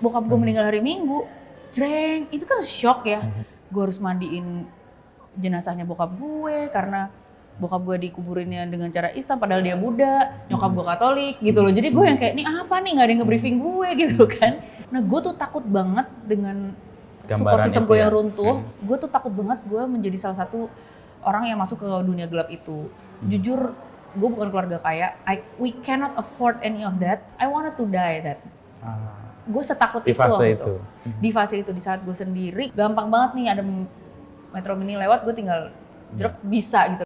bokap gue meninggal hari Minggu, jreng, itu kan shock ya. Gue harus mandiin jenazahnya bokap gue karena bokap gue dikuburinnya dengan cara Islam padahal dia Buddha, nyokap gue Katolik gitu loh. Jadi gue yang kayak, nih apa nih, nggak ada yang nge-briefing gue gitu kan. Nah gue tuh takut banget dengan support system gue yang runtuh. Gue tuh takut banget gue menjadi salah satu orang yang masuk ke dunia gelap itu. Jujur, gue bukan keluarga kaya. We cannot afford any of that. I wanted to die that. Gue setakut di itu fase gitu. Di fase itu, di saat gue sendiri, gampang banget nih ada Metro Mini lewat, gue tinggal jeruk bisa gitu.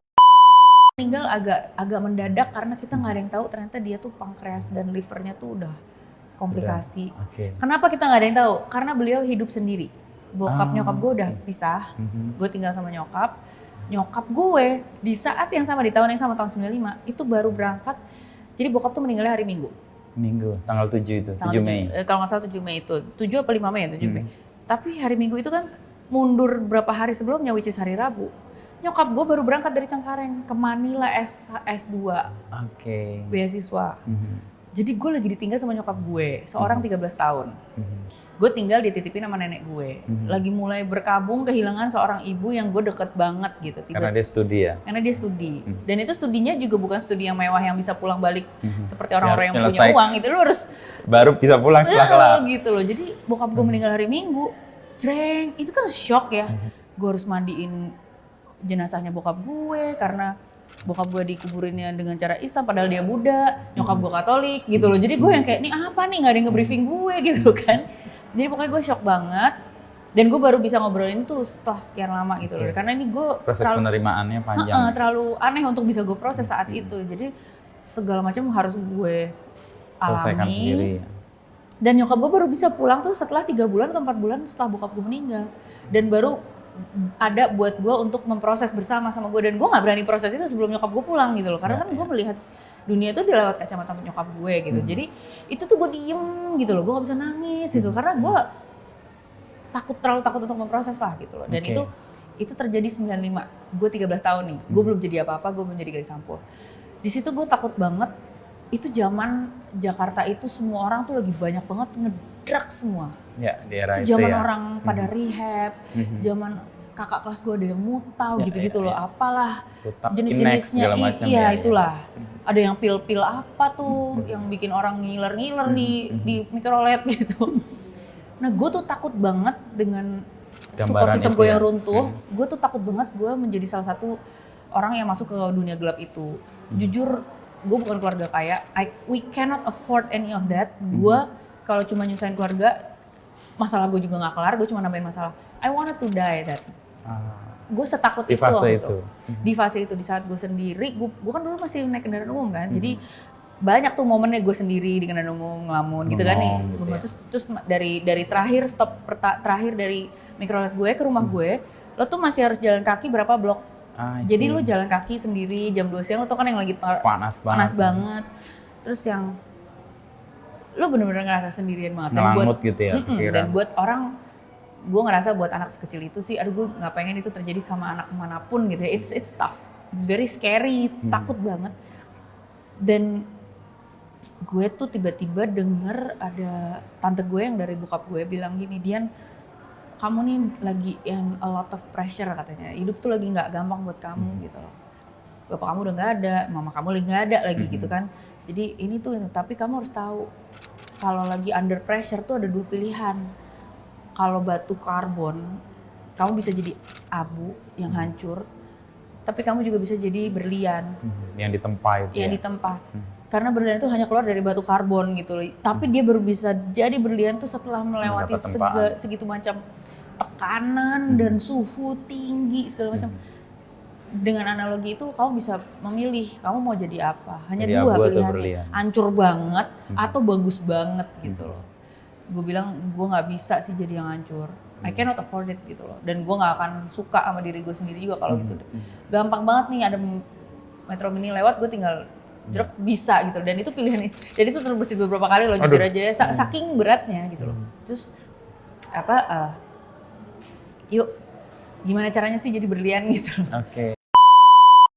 Meninggal agak mendadak karena kita nggak ada yang tahu ternyata dia tuh pankreas dan livernya tuh udah komplikasi. Kenapa kita nggak ada yang tahu? Karena beliau hidup sendiri. Nyokap gue udah pisah. Gue tinggal sama nyokap. Nyokap gue di saat yang sama, di tahun yang sama, tahun 95 itu baru berangkat. Jadi bokap tuh meninggalnya hari Minggu. Tanggal 7 itu, 7 Mei. Kalau nggak salah 7 Mei itu. 7 apa 5 Mei ya, 7 Mei. Tapi hari Minggu itu kan mundur berapa hari sebelumnya, which is hari Rabu. Nyokap gue baru berangkat dari Cengkareng ke Manila S2. Beasiswa. Jadi gue lagi ditinggal sama nyokap gue, seorang 13 tahun. Gue tinggal dititipin sama nenek gue. Lagi mulai berkabung kehilangan seorang ibu yang gue deket banget gitu. Karena dia studi ya? Karena dia studi. Dan itu studinya juga bukan studi yang mewah yang bisa pulang balik seperti orang-orang yang punya uang gitu. Lu harus baru bisa pulang setelah kelar. Gitu loh. Jadi bokap gue meninggal hari Minggu, jreng, itu kan shock ya. Gue harus mandiin jenazahnya bokap gue karena bokap gue dikuburinnya dengan cara Islam padahal dia Buddha, nyokap gue Katolik gitu loh. Jadi gue yang kayak, nih apa nih, nggak ada yang nge-briefing gue gitu kan. Jadi pokoknya gue shock banget dan gue baru bisa ngobrolin tuh setelah sekian lama gitu loh. Karena ini gue proses penerimaannya panjang. Terlalu aneh untuk bisa gue proses saat itu. Jadi segala macam harus gue selesaikan sendiri. Dan nyokap gue baru bisa pulang tuh setelah 3 bulan atau 4 bulan setelah bokap gue meninggal. Dan baru ada buat gue untuk memproses bersama sama gue, dan gue nggak berani proses itu sebelum nyokap gue pulang gitu loh, karena kan gue melihat dunia itu lewat kacamata nyokap gue gitu. Jadi itu tuh gue diem gitu loh, gue nggak bisa nangis gitu karena gue terlalu takut untuk memproses lah gitu loh. Dan itu terjadi 95, gue 13 tahun nih, gue belum jadi apa-apa, gue belum jadi gadis sampul. Di situ gue takut banget. Itu zaman Jakarta itu semua orang tuh lagi banyak banget ngedrug semua. Ya, di era itu zaman ya. orang pada rehab, zaman kakak kelas gue ada yang mutau gitu-gitu loh, apalah jenis-jenisnya. Iya, itulah. Ada yang pil-pil apa tuh yang bikin orang ngiler-ngiler di mikrolet gitu. Nah, gue tuh takut banget dengan support system gue yang runtuh. Gue tuh takut banget gue menjadi salah satu orang yang masuk ke dunia gelap itu. Jujur, gue bukan keluarga kaya. We cannot afford any of that. Gue kalau cuma nyusahin keluarga, masalah gue juga nggak kelar. Gue cuma nambahin masalah. I wanted to die that. Gue setakut di itu fase itu. Di fase itu, di saat gue sendiri. Gue kan dulu masih naik kendaraan umum kan. Jadi banyak tuh momennya gue sendiri di kendaraan umum ngelamun gitu kan nih. Terus dari terakhir terakhir dari mikrolet gue ke rumah gue, lo tuh masih harus jalan kaki berapa blok. Jadi lo jalan kaki sendiri jam 2 siang, lo tau kan yang lagi panas banget. Terus yang lo bener-bener ngerasa sendirian banget. Ngelangut gitu ya pikiran. Dan buat orang, gue ngerasa buat anak sekecil itu sih, aduh gue gak pengen itu terjadi sama anak manapun gitu ya. It's tough, it's very scary, takut banget. Dan gue tuh tiba-tiba denger ada tante gue yang dari bokap gue bilang gini, Dian, kamu nih lagi yang a lot of pressure katanya. Hidup tuh lagi nggak gampang buat kamu gitu loh. Bapak kamu udah nggak ada, mama kamu lagi nggak ada lagi gitu kan. Jadi ini tuh, tapi kamu harus tahu kalau lagi under pressure tuh ada 2 pilihan. Kalau batu karbon, kamu bisa jadi abu yang hancur, tapi kamu juga bisa jadi berlian. Yang ditempa itu yang ditempa. Karena berlian itu hanya keluar dari batu karbon gitu loh. Tapi dia baru bisa jadi berlian tuh setelah melewati segitu macam tekanan dan suhu tinggi segala macam. Dengan analogi itu kamu bisa memilih kamu mau jadi apa. Hanya jadi 2 pilihan. Hancur banget atau bagus banget gitu loh. Gue bilang gue nggak bisa sih jadi yang hancur. I cannot afford it gitu loh. Dan gue nggak akan suka sama diri gue sendiri juga kalau gitu. Gampang banget nih ada Metro Mini lewat, gue tinggal jeruk bisa gitu. Dan itu pilihan, dan itu terbersit beberapa kali loh, jujur aja ya, saking beratnya gitu loh. Terus yuk gimana caranya sih jadi berlian gitu loh.